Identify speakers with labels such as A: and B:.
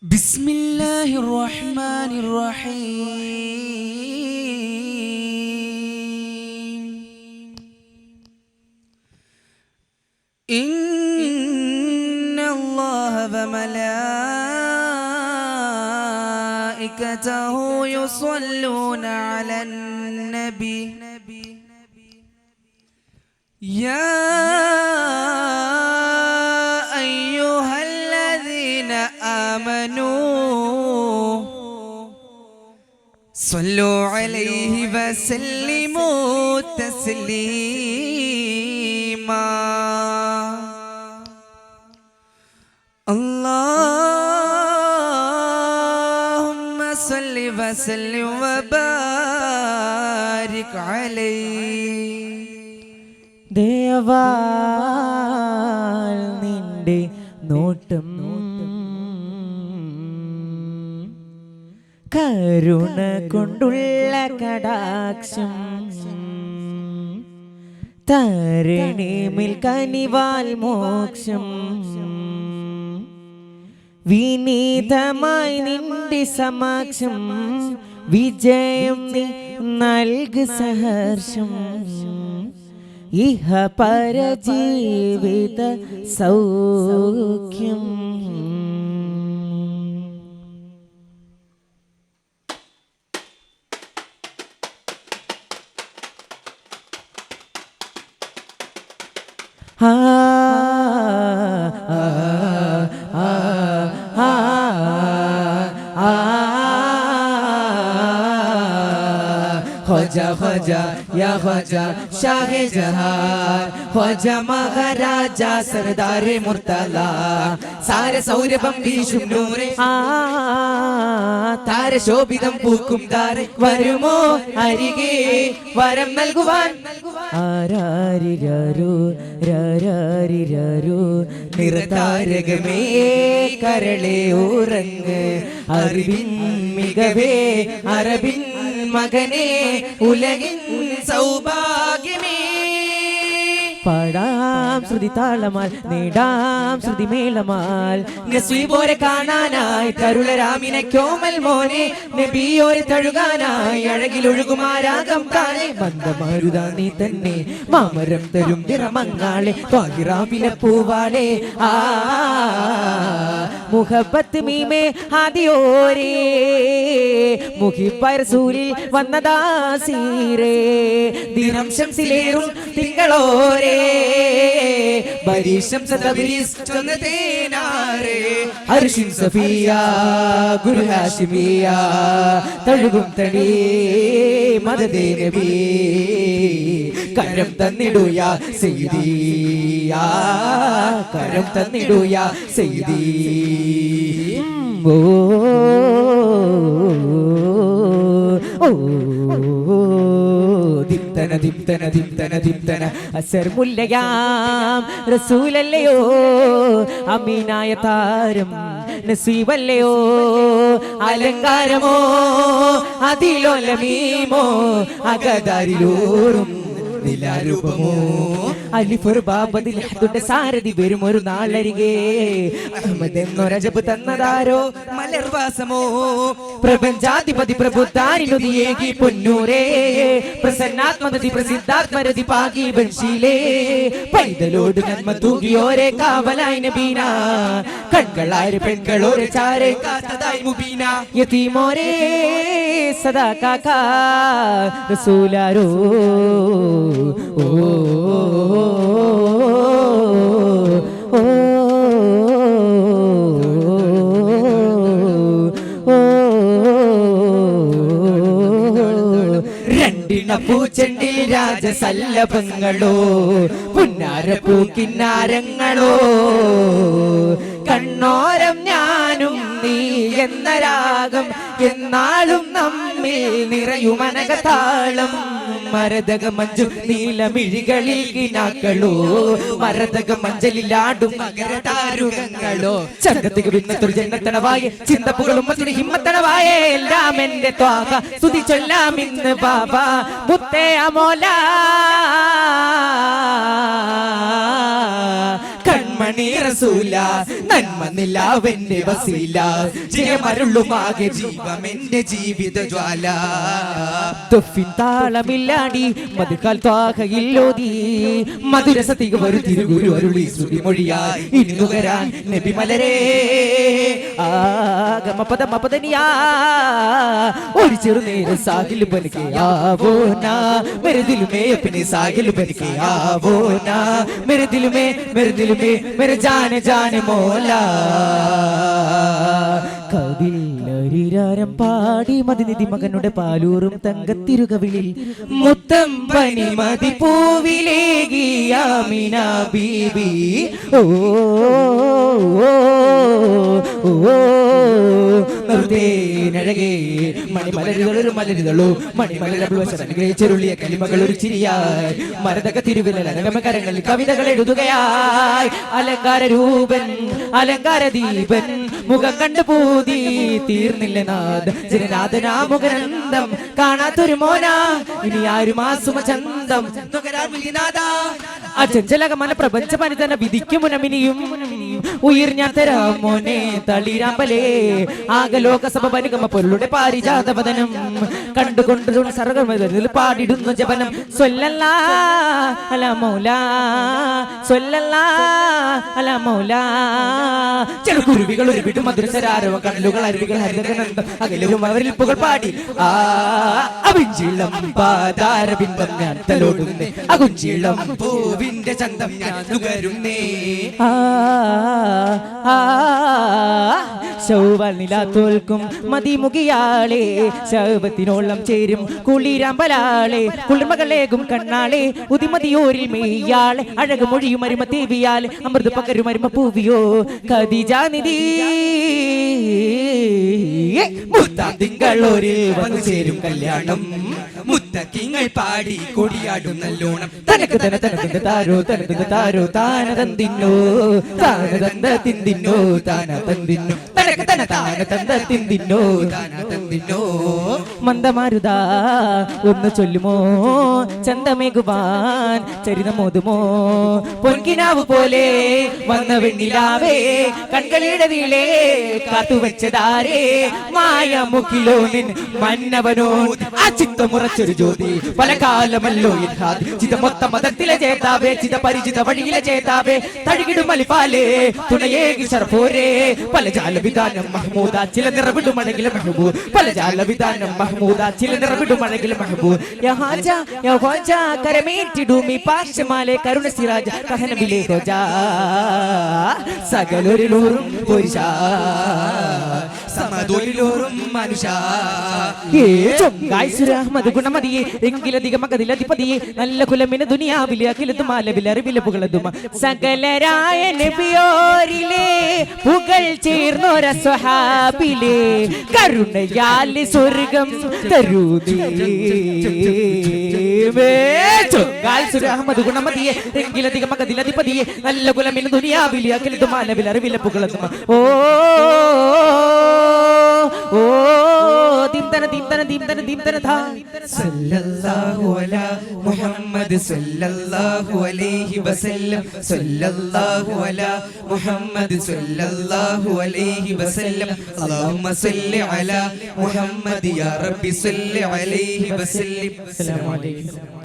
A: بسم الله الرحمن الرحيم إن الله وملائكته يصلون على النبي يا أيها الذين آمنوا صلوا عليه وسلموا تسليما اللهم صل وسلم وبارك عليه
B: ദേവാൽ നിന്റെ നോട്ടം കരുണ കൊണ്ടുള്ള കടാക്ഷം തരുണിമിൽ കനിവാൽ മോക്ഷം വിനീതമായി നിന്റെ സമക്ഷം വിജയം നീ നൽകു സഹർഷം ഇഹ പരജീവിത സൗഖ്യം. ख्वाजा ख्वाजा या ख्वाजा शाहे जहार ख्वाजा महाराजा सरदारे मुर्तला സാര സൗരഭം വീശും നൂറെ താരശോഭിതം പൂക്കും താര വരുമോ അരികെ വരം നൽകുവാൻ ആരാരിരാരോ രാരാരിരാരോ നിറതാരകമേ കരളെ ഉറങ്ങ് അറിവിൻ മികവേ അറബിൻ മകനെ ഉലകിൻ സൗഭാഗ്യമേ പാടാം ശ്രുതി താളമാൽ നേടാം ശ്രുതി മേളമാൽ നസീബോരെ കാണാനായി തരുളരാമിനെ കോമൽ മോനെ നബിയോരെ തഴുകാനായി അഴകിലൊഴുകുമാരാകം കാണെ മന്ദമാരുതാ നീ തന്നെ മാമരം തരും നിറമങ്ങാളെ പാകിറാമിലെ പൂവാളെ ആ മുഹബത്ത് മീമേ ആദിയോരേ മുഹിബ് റസൂലിൽ വന്നതാ സീരേ ദിനം ശംസിലേറും തിങ്കളോരേ ബരീശം സതബരീസ് ചൊന്നതേനാരേ അർഷിൻ സഫിയ ഗുരു ഹാഷിമിയ തഴുകും തടി മദദേ നബി കരം തന്നിടുയാ സയ്യിദിയാ കരം തന്നിടുയാ സയ്യിദി ഓ ഓ ദിപ്തന ദിപ്തന ദിപ്തന ദിപ്തന അസർ മുല്ലയാം റസൂലല്ലയോ അമീനായ താരം നസീബല്ലയോ അലങ്കാരമോ അതിലോലമീമോ അകതാരിലൂറും നിലാരൂപമോ അലിഫർ ബാബദിൽ ഹദുന്റെ സാരഥി വരും ഒരു നാളരികെ അഹമ്മദ് എന്നൊരജബ് തന്നതാരോ മലർവാസമോ പ്രപഞ്ചാധിപതി പ്രബുദ്ധാരിനുദിയേകി പൊന്നൂരേ പ്രസന്നാത്മതി പ്രസിദ്ധാത്മരതി പാകി ബൻശീലേ പൈതലോട് നന്മ തൂകിയോരെ കാവലായി നബീന കൺകളാര് പെൺകളോരെ ചാരെ കാത്തതായി മുബീന യതീമോരേ സദാ കാക്കാ റസൂലാരോ ഓ രണ്ടിണ പൂച്ചെണ്ടി രാജസല്ലഭങ്ങളോ പുന്നാര പൂക്കിന്നാരങ്ങളോ കണ്ണോരം ഞാനും നീ എന്ന രാഗം എന്നാളും നമ്മിൽ നിറയുമനകതാളം മരതക മഞ്ജു നീലമിഴികളിൽ കിനാക്കളോ മരതക മഞ്ചലിലാടും മകരതാരുകങ്ങളോ ചന്തത്തിക്ക് ഭിന്നത്തൊരു ജന്മത്തണവായ ചിന്തപ്പുകളും മറ്റൊരു ഹിമ്മത്തണവായ എല്ലാം എന്റെ ത്വാക സ്തുതി ചൊല്ലാം ഇന്ന് ബാബ മുത്തേ അമോല കണ്ണ കൺമണി റസൂല നന്മ നിലാവെന്റെ വസീല ജയമരുളുമാകെ
A: ജീവമെന്റെ ജീവിത ജ്വാല
B: തൊഫിൻ താളമില്ലാടി മധുക്കാൽ ത്വാഹയില്ലോതി മധുരസതിക ഒരു തിരുഗുരു അരുളി ശ്രുതി മൊഴിയായി ഇനി നുകരാൻ നബി മലരേ ആഗമപദമപദനിയാ ഒരു ചെറുനേര സാഹിൽ ബനകെ आवो ना मेरे दिल में अपने साहिल बन के आवो ना मेरे दिल में मेरे जाने जाने मौला കവില്ലൊരിരാരം പാടി മതിനിധി മകനുടെ പാലൂറും തങ്കത്തിരുകവിളിൽ മുത്തം പനി മതി പൂവിലേകിയാമിന ബീബി ഓ നഴകേ മണിമലരുകളൊരു മലരുകളോ മണിമലരുളിയ കലിമകൾ ഒരു ചിരിയായി മരതക തിരുവിരൽ അനഗമകരങ്ങളിൽ കവിതകൾ എഴുതുകയായി അലങ്കാര രൂപൻ അലങ്കാര ദീപൻ മുഖം കണ്ടു പൂതി തീർന്നില്ല നാഥ ജനനാഥനാമുഖനന്ദം കാണാത്തൊരു മോന ഇനി ആരും ആസുമ ചന്തം അചഞ്ചലകമന പ്രപഞ്ച പനിതന വിധിക്കും മുനമിനിയും ഉയർ ഞാൻ തരാം മോനെ തളിരാമ്പലേ ആകെ ലോകസഭ പരിഗമ പൊരുളുടെ പാരിജാതപതനം കണ്ടുകൊണ്ട് സർഗമതിൽ പാടിടുന്നു ജപനം സ്വല്ലല്ലാ അലാ മൗലാ സ്വല്ലല്ലാ അലാ മൗലാ ചെറുകുരുവികൾ ഒരു വിട്ടു മധുരസരാരവ കടലുകൾ അരുവികൾ ഹരിതകനന്ദം അകലും അവരിൽ പുകൾ പാടി അവിഞ്ചിളം പാതാരബിംബം ഞാൻ തലോടുന്നേ അകുഞ്ചിളം
A: പൂവിന്റെ ചന്തം ഞാൻ നുകരുന്നേ
B: ശൗവൽ നിലാ തോൽക്കും മതിമുകിയാളെ ശൗവത്തിനോളം ചേരും കുളിരാമ്പലാളെ കുളിർമകളേകും കണ്ണാളെ ഉതിമതിയോരിൽ മെയ്യാളെ അഴക് മൊഴിയും അരിമ തേവിയാലെ അമൃത് പകരും അരിമ പൂവിയോ ഖദീജാനിധി
A: മുത്താതിങ്കളോരിൽ വന്നു ചേരും കല്യാണം മുത്തക്കിങ്ങൾ പാടി കൊടിയാടും നല്ലോണം
B: തനക്ക് തന തനത്തിന്റെ താരോ തനത്തിന്റെ താരോ താനതന്തിന്നോ താനതന്ത തിന്തിന്നോ താനതന്തിന്നോ തനക്ക് തന താനതന്ത തിന്തിന്നോ താനതന്തിന്നോ മന്ദമാരുതാ ഒന്ന് ചൊല്ലുമോ ചന്തമേകുവാൻ ചരിതമോതുമോ പൊൻകിനാവ് പോലെ വന്ന വെണ്ണിലാവേ കൺകളിയുടെ നീളേ കാത്തുവെച്ചതാരേ മായ മുക്കിലോ നിൻ മന്നവനോ ആ ചിത്തമുറച്ചൊരു ജ്യോതി പല കാലമല്ലോ ചിത മൊത്ത മതത്തിലെ ചേതാവേ ചിത പരിചിത വഴിയിലെ ചേതാവേ തഴുകിടും അലിഫാലേ തുണയേകി ശർഫോരേ പല ജാലവിധാനം മഹ്മൂദ ചില നിറവിടുമഴകിലെ മെഹബൂബ് പല ജാലവിധാനം മഹ്മൂദ ചില നിറവിടുമഴകിലെ മെഹബൂബ് യഹോജ കരമേറ്റിടുമി പാശമാലെ കരുണ സിറാജ കഹനബിലെ ഹോജാ സകലൊരിലൂറും പുരുഷാ
A: സമതൊരിലോറും മനുഷ്യ
B: അഹമ്മദ് ഗുണമതിയെ എങ്കിലധികം മകതിലധിപതിയെ നല്ല കുലമിന് ദുനിയാവിലെ അഖിലത്തുമാലവിലെ അറിവിലെ പുകളതും സകലരായ നബിയോരിലെ പുകൾ ചേർന്നൊര സ്വഹാബിലെ കരുണയാലി സ്വർഗം തരൂതേ അഹമ്മദ് ഗുണമതിയെ എങ്കിലധികം മകതിലധിപതിയെ നല്ല കുലമിന് ദുനിയാവിലെ അഖിലത്തുമാലവിലെ അറിവിലെ പുകളതും ഓ ഓ ദിംതന ദിംതന ദിംതന ദിംതന ധാ
A: സല്ലല്ലാഹു അലാ മുഹമ്മദ് സല്ലല്ലാഹു അലൈഹി വസല്ലം സല്ലല്ലാഹു അലാ മുഹമ്മദ് സല്ലല്ലാഹു അലൈഹി വസല്ലം അല്ലാഹുമ്മ സല്ലി അലാ മുഹമ്മദ് യാ റബ്ബി സല്ലി അലൈഹി വസല്ലം.
B: അസ്സലാമു അലൈക്കും.